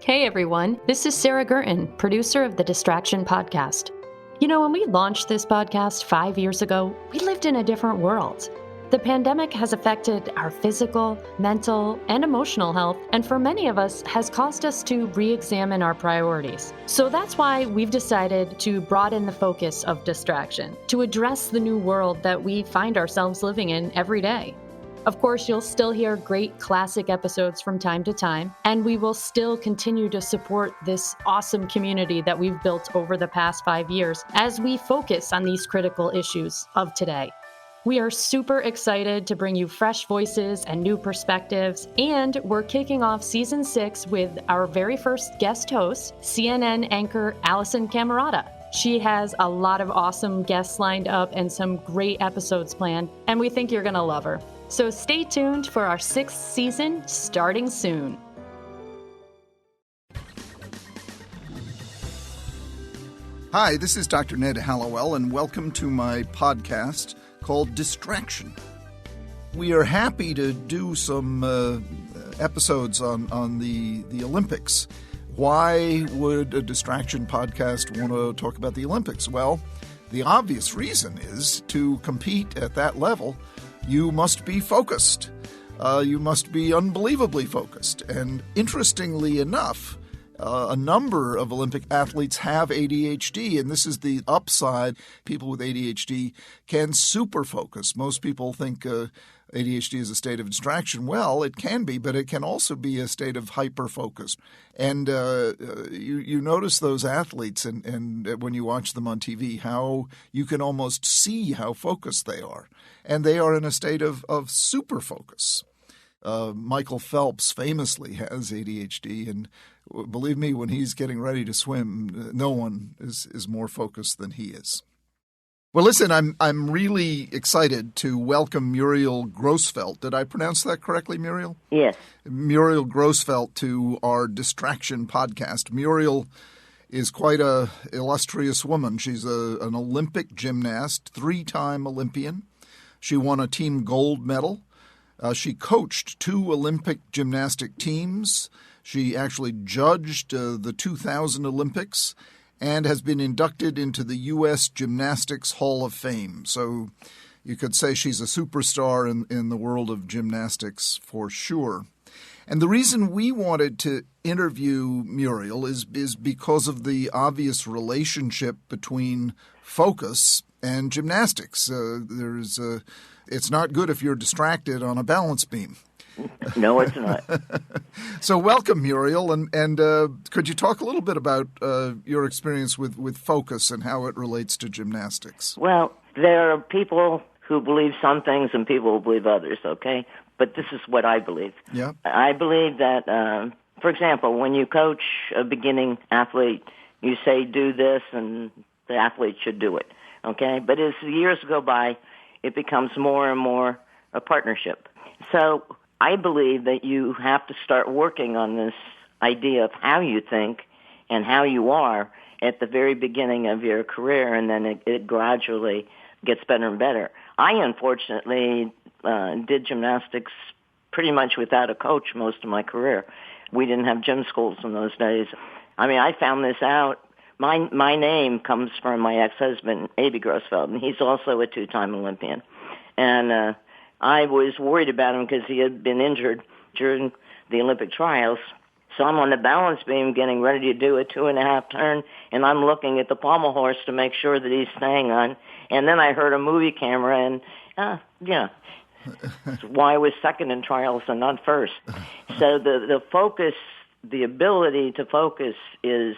Hey everyone, this is Sarah Gurton, producer of the Distraction podcast. You know, when we launched this podcast 5 years ago, we lived in a different world. The pandemic has affected our physical, mental, and emotional health, and for many of us has caused us to re-examine our priorities. So that's why we've decided to broaden the focus of Distraction, to address the new world that we find ourselves living in every day. Of course, you'll still hear great classic episodes from time to time, and we will still continue to support this awesome community that we've built over the past 5 years as we focus on these critical issues of today. We are super excited to bring you fresh voices and new perspectives, and we're kicking off Season 6 with our very first guest host, CNN anchor Allison Camerata. She has a lot of awesome guests lined up and some great episodes planned, and we think you're going to love her. So stay tuned for our 6th season starting soon. Hi, this is Dr. Ned Hallowell, and welcome to my podcast called Distraction. We are happy to do some episodes on the Olympics. Why would a Distraction podcast want to talk about the Olympics? Well, the obvious reason is to compete at that level, you must be focused. You must be unbelievably focused. And interestingly enough, a number of Olympic athletes have ADHD, and this is the upside. People with ADHD can super focus. Most people think ADHD is a state of distraction. Well, it can be, but it can also be a state of hyper-focus. And you notice those athletes, and when you watch them on TV, how you can almost see how focused they are. And they are in a state of super focus. Michael Phelps famously has ADHD, and believe me, when he's getting ready to swim, no one is more focused than he is. Well, listen, I'm really excited to welcome Muriel Grossfeldt. Did I pronounce that correctly, Muriel? Yes. Muriel Grossfeldt to our Distraction podcast. Muriel is quite a illustrious woman. She's an Olympic gymnast, 3-time Olympian. She won a team gold medal. She coached 2 Olympic gymnastic teams. She actually judged the 2000 Olympics and has been inducted into the U.S. Gymnastics Hall of Fame. So you could say she's a superstar in the world of gymnastics for sure. And the reason we wanted to interview Muriel is because of the obvious relationship between focus and gymnastics. It's not good if you're distracted on a balance beam. No, it's not. So welcome, Muriel, and could you talk a little bit about your experience with focus and how it relates to gymnastics? Well, there are people who believe some things and people who believe others, okay? But this is what I believe. Yeah. I believe that, for example, when you coach a beginning athlete, you say do this and the athlete should do it, okay? But as the years go by, it becomes more and more a partnership. So I believe that you have to start working on this idea of how you think and how you are at the very beginning of your career, and then it gradually gets better and better. I, unfortunately, did gymnastics pretty much without a coach most of my career. We didn't have gym schools in those days. I mean, I found this out. My name comes from my ex-husband, A.D. Grossfeld, and he's also a 2-time Olympian. And I was worried about him because he had been injured during the Olympic trials. So I'm on the balance beam getting ready to do a 2.5 turn, and I'm looking at the pommel horse to make sure that he's staying on. And then I heard a movie camera, and, that's why I was second in trials and not first. So the focus, the ability to focus is,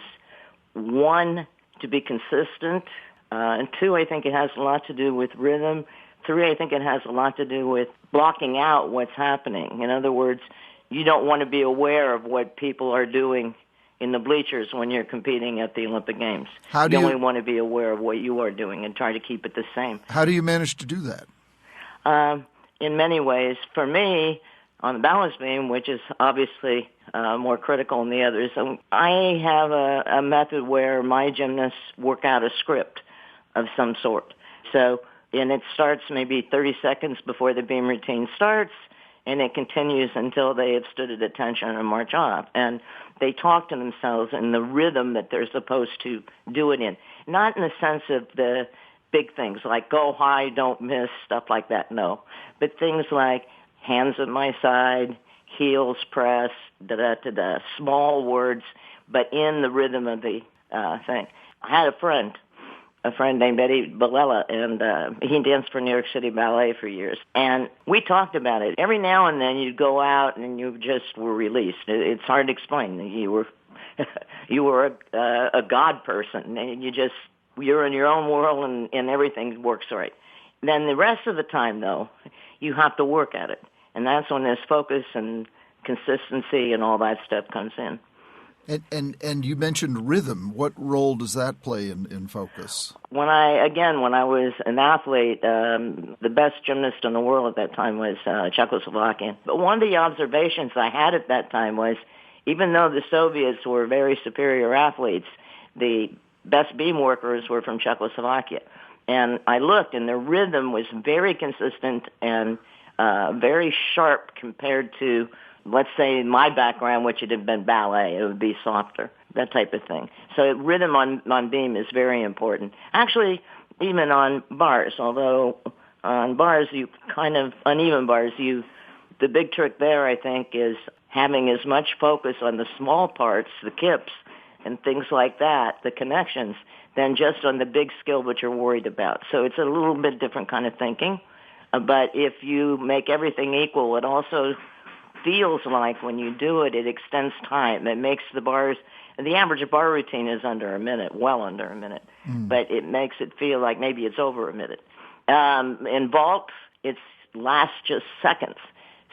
1, to be consistent, and 2, I think it has a lot to do with rhythm. 3, I think it has a lot to do with blocking out what's happening. In other words, you don't want to be aware of what people are doing in the bleachers when you're competing at the Olympic Games. You only want to be aware of what you are doing and try to keep it the same. How do you manage to do that? In many ways. For me, on the balance beam, which is obviously more critical than the others, I have a method where my gymnasts work out a script of some sort. So, and it starts maybe 30 seconds before the beam routine starts, and it continues until they have stood at attention and march off. And they talk to themselves in the rhythm that they're supposed to do it in, not in the sense of the big things like go high, don't miss, stuff like that, no. But things like hands at my side, heels press, da-da-da-da, small words, but in the rhythm of the thing. I had a friend named Eddie Balella, and he danced for New York City Ballet for years. And we talked about it. Every now and then you'd go out and you just were released. It's hard to explain. You were you were a God person, and you're in your own world, and everything works right. Then the rest of the time, though, you have to work at it. And that's when this focus and consistency and all that stuff comes in. And you mentioned rhythm. What role does that play in focus? When I was an athlete, the best gymnast in the world at that time was Czechoslovakian. But one of the observations I had at that time was, even though the Soviets were very superior athletes, the best beam workers were from Czechoslovakia. And I looked, and their rhythm was very consistent and very sharp compared to, let's say, my background, which it had been ballet. It would be softer, that type of thing. So rhythm on beam is very important. Actually, even on bars, although on bars, uneven bars, the big trick there, I think, is having as much focus on the small parts, the kips, and things like that, the connections, than just on the big skill which you're worried about. So it's a little bit different kind of thinking. But if you make everything equal, it also feels like when you do it, it extends time. It makes the bars, the average bar routine is under a minute, well under a minute, but it makes it feel like maybe it's over a minute. In vault, it lasts just seconds.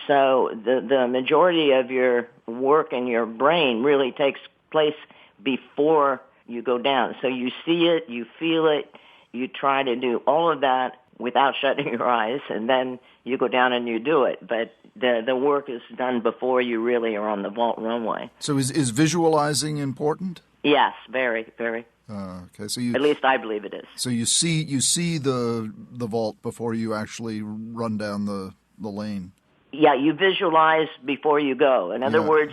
So the majority of your work in your brain really takes place before you go down. So you see it, you feel it, you try to do all of that without shutting your eyes, and then you go down and you do it. But the work is done before you really are on the vault runway. So is visualizing important? Yes, very, very. Okay, so at least I believe it is. So you see the vault before you actually run down the lane. Yeah, you visualize before you go. In other words,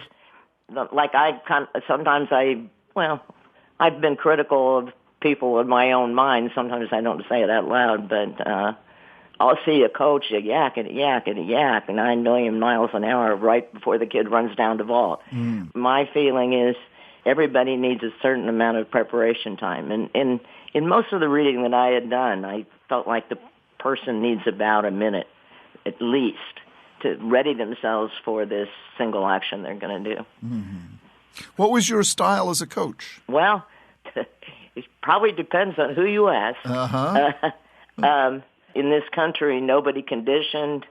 like I've been critical of people in my own mind. Sometimes I don't say it out loud, but I'll see a coach yak 9 million miles an hour right before the kid runs down to vault. My feeling is everybody needs a certain amount of preparation time. And in most of the reading that I had done, I felt like the person needs about a minute at least to ready themselves for this single action they're going to do. What was your style as a coach? Well, it probably depends on who you ask. In this country, nobody conditioned,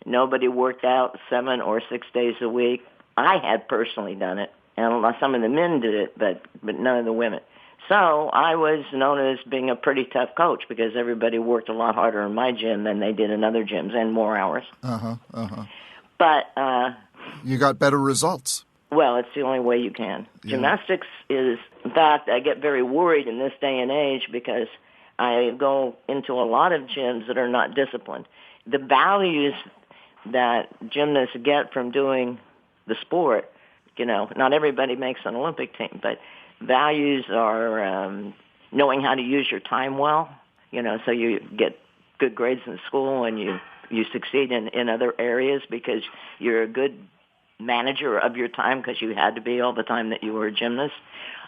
nobody worked out 7 or 6 days a week. I had personally done it, and some of the men did it, but none of the women. So I was known as being a pretty tough coach because everybody worked a lot harder in my gym than they did in other gyms and more hours. But you got better results. Well, it's the only way you can. Yeah. Gymnastics is, in fact, I get very worried in this day and age because I go into a lot of gyms that are not disciplined. The values that gymnasts get from doing the sport, not everybody makes an Olympic team, but values are knowing how to use your time well, so you get good grades in school and you succeed in other areas because you're a good manager of your time because you had to be all the time that you were a gymnast.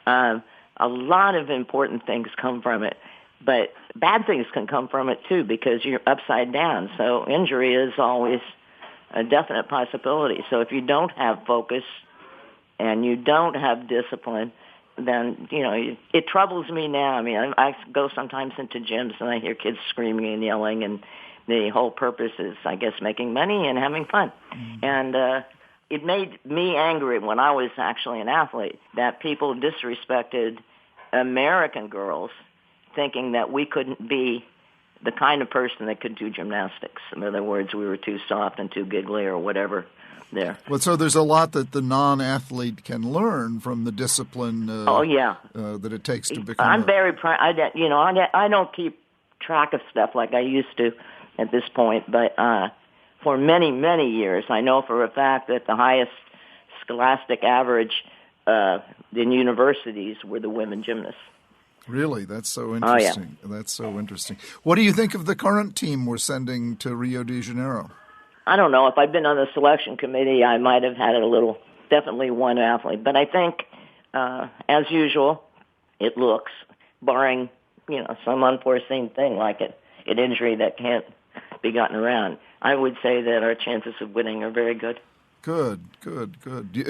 A lot of important things come from it, but bad things can come from it too because you're upside down. So injury is always a definite possibility. So if you don't have focus and you don't have discipline, then, it troubles me now. I mean, I go sometimes into gyms and I hear kids screaming and yelling, and the whole purpose is, I guess, making money and having fun. And it made me angry when I was actually an athlete that people disrespected American girls thinking that we couldn't be the kind of person that could do gymnastics. In other words, we were too soft and too giggly or whatever there. Well, so there's a lot that the non-athlete can learn from the discipline that it takes to become I'm very proud. I don't keep track of stuff like I used to at this point, but for many, many years, I know for a fact that the highest scholastic average in universities were the women gymnasts. Really? That's so interesting. Oh, yeah. That's so interesting. What do you think of the current team we're sending to Rio de Janeiro? I don't know. If I'd been on the selection committee, I might have had definitely one athlete. But I think, as usual, it looks, barring, some unforeseen thing like an injury that can't be gotten around, I would say that our chances of winning are very good. Good.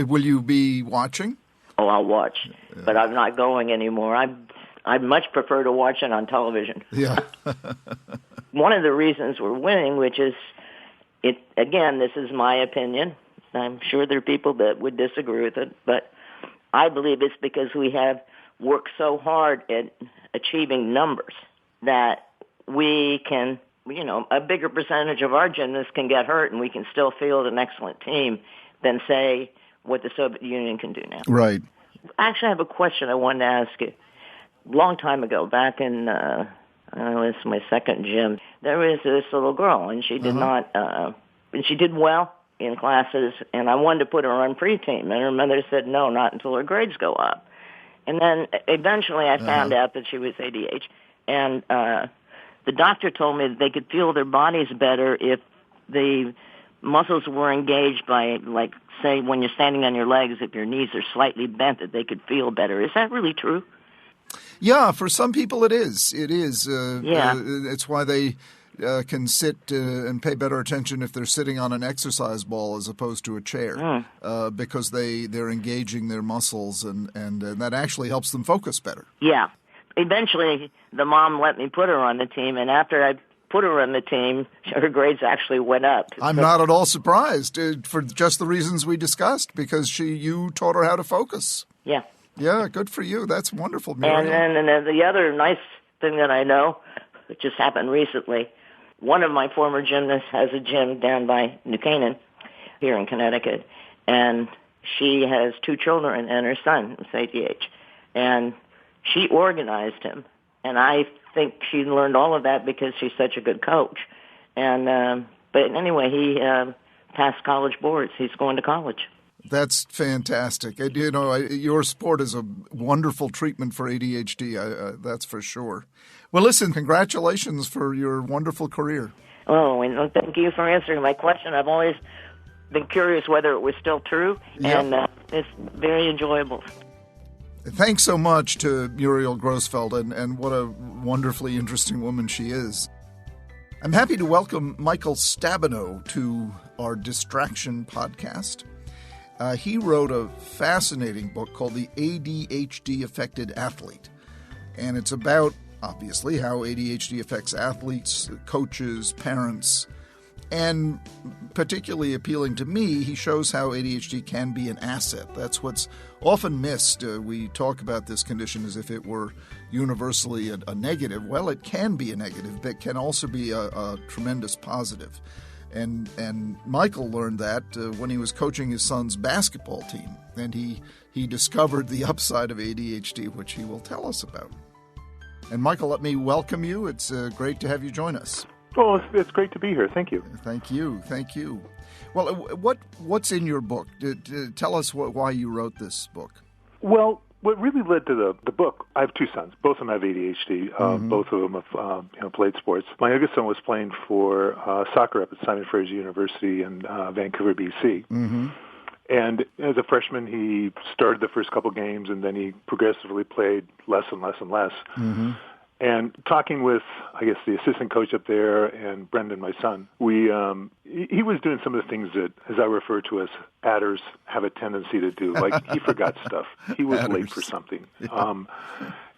Will you be watching? Oh, I'll watch, but I'm not going anymore. I'd much prefer to watch it on television. Yeah. One of the reasons we're winning, which is, again, this is my opinion. I'm sure there are people that would disagree with it, but I believe it's because we have worked so hard at achieving numbers that we can, a bigger percentage of our gymnasts can get hurt and we can still field an excellent team than, say, what the Soviet Union can do now. Right. Actually, I have a question I wanted to ask you. A long time ago, back in, it was my second gym, there was this little girl, and she did not, and she did well in classes, and I wanted to put her on pre-team, and her mother said, no, not until her grades go up. And then eventually I found out that she was ADHD, and the doctor told me that they could feel their bodies better if the muscles were engaged by, like, say, when you're standing on your legs, if your knees are slightly bent, that they could feel better. Is that really true? Yeah, for some people it is. It is. Yeah. It's why they can sit and pay better attention if they're sitting on an exercise ball as opposed to a chair, because they're engaging their muscles, and that actually helps them focus better. Yeah. Eventually, the mom let me put her on the team, and after I put her on the team, her grades actually went up. I'm not at all surprised for just the reasons we discussed, because you taught her how to focus. Yeah. Yeah, good for you. That's wonderful, Muriel. And then the other nice thing that I know, it just happened recently, one of my former gymnasts has a gym down by New Canaan here in Connecticut, and she has 2 children and her son is ADHD, and she organized him, and I think she learned all of that because she's such a good coach. And but anyway, he passed college boards. He's going to college. That's fantastic. Your sport is a wonderful treatment for ADHD, that's for sure. Well, listen, congratulations for your wonderful career. Oh, and thank you for answering my question. I've always been curious whether it was still true, and it's very enjoyable. Thanks so much to Muriel Grossfeld, and what a wonderfully interesting woman she is. I'm happy to welcome Michael Stabenow to our Distraction podcast. He wrote a fascinating book called The ADHD Affected Athlete, and it's about, obviously, how ADHD affects athletes, coaches, parents, and particularly appealing to me, he shows how ADHD can be an asset. That's often missed. We talk about this condition as if it were universally a negative. Well, it can be a negative, but can also be a tremendous positive. And Michael learned that when he was coaching his son's basketball team, and he discovered the upside of ADHD, which he will tell us about. And Michael, let me welcome you. It's great to have you join us. Oh, it's great to be here. Thank you. Thank you. Well, what's in your book? Tell us why you wrote this book. Well, what really led to the book, I have 2 sons. Both of them have ADHD. Both of them have played sports. My youngest son was playing for soccer up at Simon Fraser University in Vancouver, BC. Mm-hmm. And as a freshman, he started the first couple games, and then he progressively played less and less and less. Mm-hmm. And talking with, I guess, the assistant coach up there and Brendan, my son, he was doing some of the things that, as I refer to as adders, have a tendency to do. Like, he forgot stuff. He was adders. Late for something. Yeah.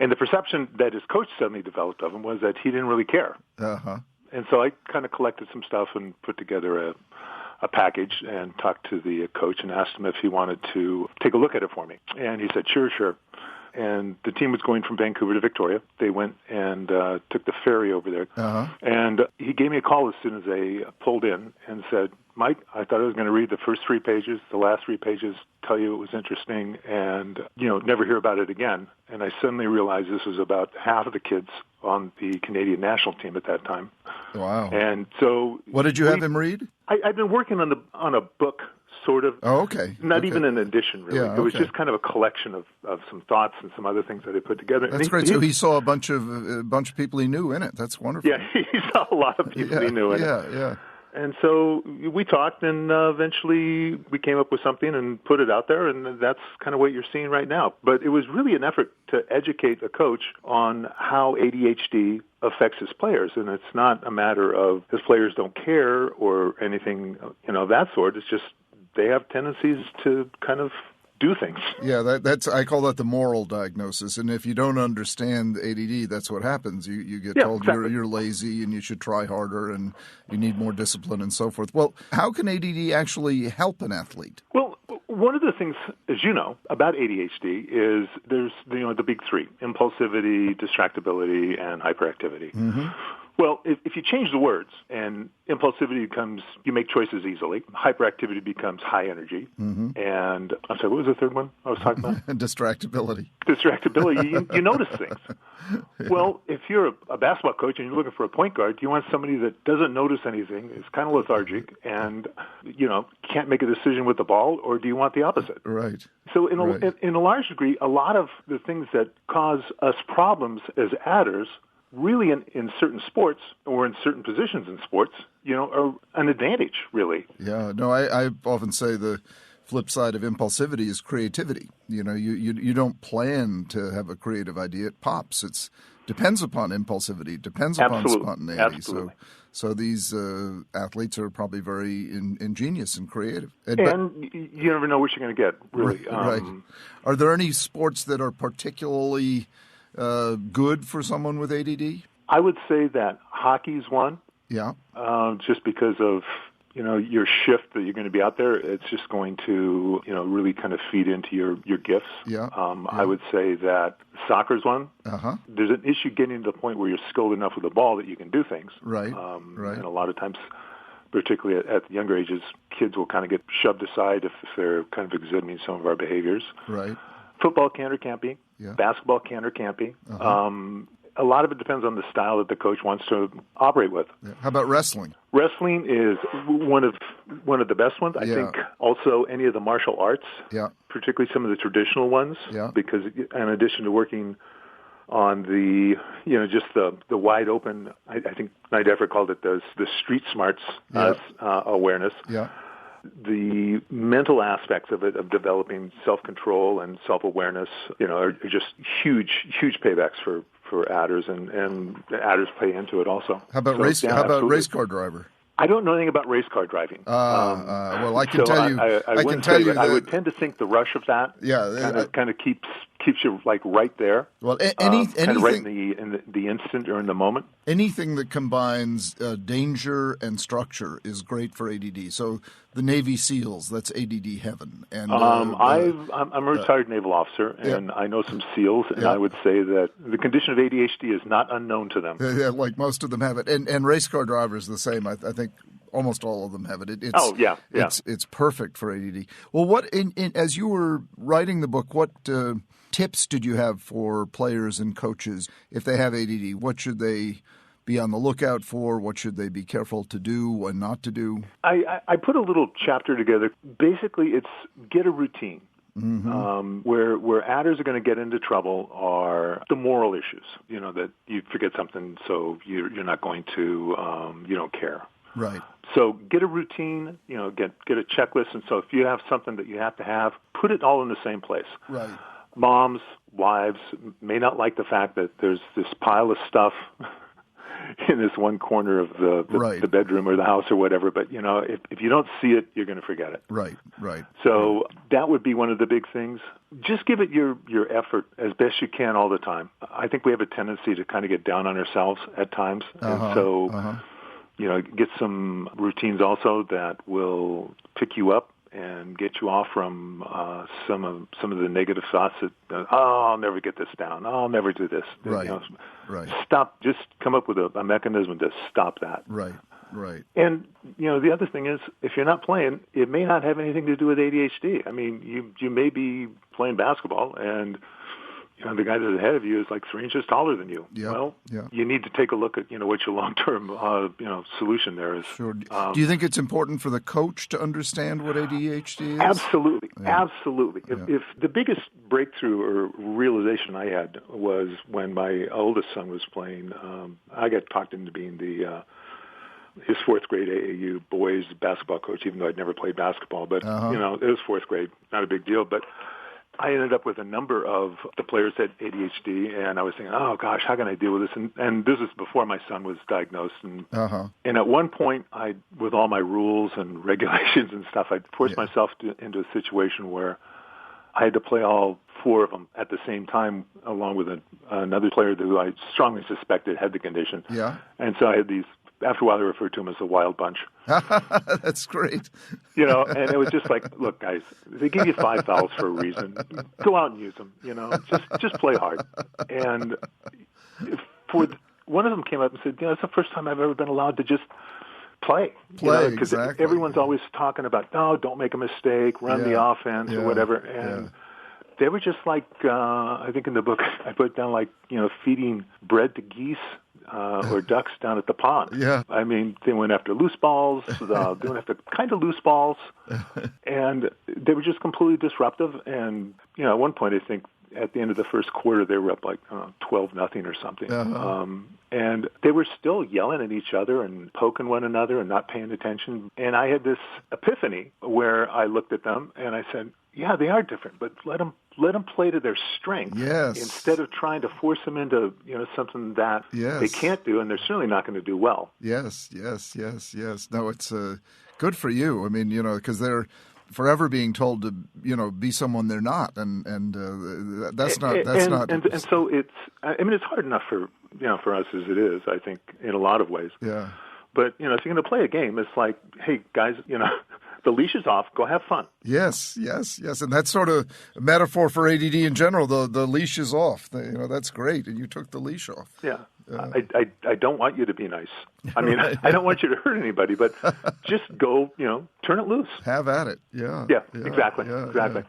And the perception that his coach suddenly developed of him was that he didn't really care. Uh-huh. And so I kind of collected some stuff and put together a package and talked to the coach and asked him if he wanted to take a look at it for me. And he said, sure. And the team was going from Vancouver to Victoria. They went and took the ferry over there. Uh-huh. And he gave me a call as soon as they pulled in and said, Mike, I thought I was going to read the first 3 pages, the last 3 pages tell you it was interesting, and, never hear about it again. And I suddenly realized this was about half of the kids on the Canadian national team at that time. Wow. And so... What did you have him read? I've been working on a book, sort of. Oh, okay. Not even an edition, really. Yeah, It was just kind of a collection of some thoughts and some other things that I put together. That's great. So he saw a bunch of people he knew in it. That's wonderful. Yeah, he saw a lot of people he knew in it. Yeah. And so we talked, and eventually we came up with something and put it out there, and that's kind of what you're seeing right now. But it was really an effort to educate a coach on how ADHD affects his players, and it's not a matter of his players don't care or anything, of that sort. It's just they have tendencies to kind of do things. Yeah, I call that the moral diagnosis. And if you don't understand ADD, that's what happens. You get told exactly. you're lazy and you should try harder and you need more discipline and so forth. Well, how can ADD actually help an athlete? Well, one of the things, as you know, about ADHD is there's the big 3: impulsivity, distractibility, and hyperactivity. Mm-hmm. Well, if you change the words, and impulsivity becomes you make choices easily, hyperactivity becomes high energy, and I'm sorry, what was the third one I was talking about? Distractibility. Distractibility, you notice things. Yeah. Well, if you're a basketball coach and you're looking for a point guard, you want somebody that doesn't notice anything, is kind of lethargic, and can't make a decision with the ball, or do you want the opposite? Right. So in a large degree, a lot of the things that cause us problems as adders really in certain sports or in certain positions in sports, are an advantage, really. Yeah, no, I often say the flip side of impulsivity is creativity. You don't plan to have a creative idea. It pops. It depends upon impulsivity, depends upon spontaneity. Absolutely. So these athletes are probably very ingenious and creative. And you never know what you're going to get, really. Right. Are there any sports that are particularly good for someone with ADD? I would say that hockey's one. Yeah. Just because of, your shift that you're going to be out there, it's just going to, really kind of feed into your gifts. Yeah. I would say that soccer's one. Uh-huh. There's an issue getting to the point where you're skilled enough with the ball that you can do things. Right. Right. And a lot of times, particularly at the younger ages, kids will kind of get shoved aside if they're kind of exhibiting some of our behaviors. Right. Football can or can't be. Yeah. Basketball can or can't be. Uh-huh. A lot of it depends on the style that the coach wants to operate with. Yeah. How about wrestling? Wrestling is one of the best ones. I think also any of the martial arts, particularly some of the traditional ones, because in addition to working on the, just the wide open, I think Night Effort called it the street smarts awareness. Yeah. The mental aspects of it, of developing self-control and self-awareness, are just huge paybacks for adders, and adders play into it also. How about race car driver? I don't know anything about race car driving. Well, I can tell you. I can tell you. I would tend to think the rush of that. Kind of keeps you like right there. Well, anything kind of right in the instant or in the moment. Anything that combines danger and structure is great for ADD. So the Navy SEALs, that's ADD heaven. And I'm a retired naval officer, and I know some SEALs, and I would say that the condition of ADHD is not unknown to them. Yeah, like most of them have it, and race car drivers the same. I think almost all of them have it. It's perfect for ADD. Well, what as you were writing the book, what tips did you have for players and coaches if they have ADD? What should they be on the lookout for? What should they be careful to do and not to do? I put a little chapter together. Basically, it's get a routine. Mm-hmm. Where adders are going to get into trouble are the moral issues. That you forget something, so you're not going to, you don't care. Right. So get a routine, get a checklist. And so if you have something that you have to have, put it all in the same place. Right. Moms, wives may not like the fact that there's this pile of stuff in this one corner of the bedroom or the house or whatever. But, if you don't see it, you're going to forget it. Right. So that would be one of the big things. Just give it your effort as best you can all the time. I think we have a tendency to kind of get down on ourselves at times. And so, get some routines also that will pick you up and get you off from some of the negative thoughts that I'll never get this down. I'll never do this. Right. Stop. Just come up with a mechanism to stop that. Right. Right. And, the other thing is, if you're not playing, it may not have anything to do with ADHD. I mean, you may be playing basketball and the guy that's ahead of you is like 3 inches taller than you. Yep. Well, you need to take a look at, what your long-term, solution there is. Sure. Do you think it's important for the coach to understand what ADHD is? Absolutely. Yeah. Absolutely. Yeah. If the biggest breakthrough or realization I had was when my oldest son was playing, I got talked into being his fourth grade AAU boys basketball coach, even though I'd never played basketball. But, it was fourth grade, not a big deal. But I ended up with a number of the players had ADHD, and I was thinking, oh, gosh, how can I deal with this? And this is before my son was diagnosed. And at one point, with all my rules and regulations and stuff, I forced myself into a situation where I had to play all 4 of them at the same time, along with another player who I strongly suspected had the condition. Yeah. And so I had these. After a while, they referred to them as a wild bunch. That's great. And it was just like, look, guys, they give you 5 fouls for a reason. Go out and use them. Just play hard. And one of them came up and said, it's the first time I've ever been allowed to just play. Because exactly. Everyone's always talking about, don't make a mistake, run the offense or whatever. And they were just like, I think in the book I put down like, feeding bread to geese. Or ducks down at the pond. Yeah. I mean, they went after loose balls. They went after kind of loose balls. And they were just completely disruptive. And, at one point, I think at the end of the first quarter, they were up like 12-0 or something. And they were still yelling at each other and poking one another and not paying attention. And I had this epiphany where I looked at them and I said, yeah, they are different, but let them play to their strength instead of trying to force them into something that they can't do, and they're certainly not going to do well. Yes. No, it's good for you. I mean, because they're forever being told to be someone they're not, and that's not. And so it's. I mean, it's hard enough for us as it is. I think in a lot of ways. Yeah. But if you're going to play a game, it's like, hey guys, the leash is off. Go have fun. Yes. And that's sort of a metaphor for ADD in general. The leash is off. That's great. And you took the leash off. Yeah. I don't want you to be nice. I mean, I don't want you to hurt anybody, but just go, turn it loose. Have at it. Yeah. Yeah, exactly. Yeah.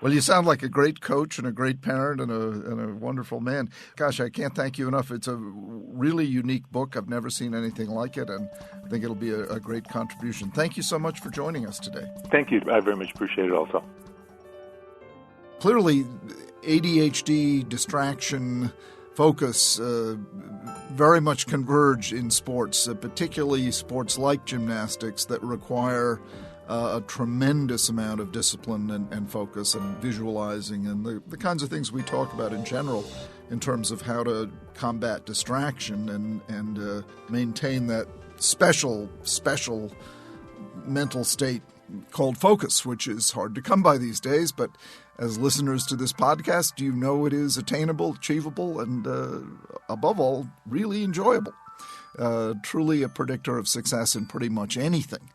Well, you sound like a great coach and a great parent and a wonderful man. Gosh, I can't thank you enough. It's a really unique book. I've never seen anything like it, and I think it'll be a great contribution. Thank you so much for joining us today. Thank you. I very much appreciate it also. Clearly, ADHD, distraction, focus very much converge in sports, particularly sports like gymnastics that require a tremendous amount of discipline and focus and visualizing and the kinds of things we talk about in general in terms of how to combat distraction and maintain that special mental state called focus, which is hard to come by these days. But as listeners to this podcast, you know it is attainable, achievable, and above all, really enjoyable. Truly a predictor of success in pretty much anything.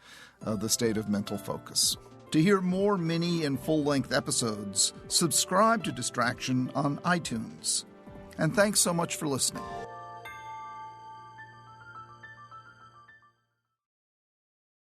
The state of mental focus. To hear more mini and full-length episodes, subscribe to Distraction on iTunes. And thanks so much for listening.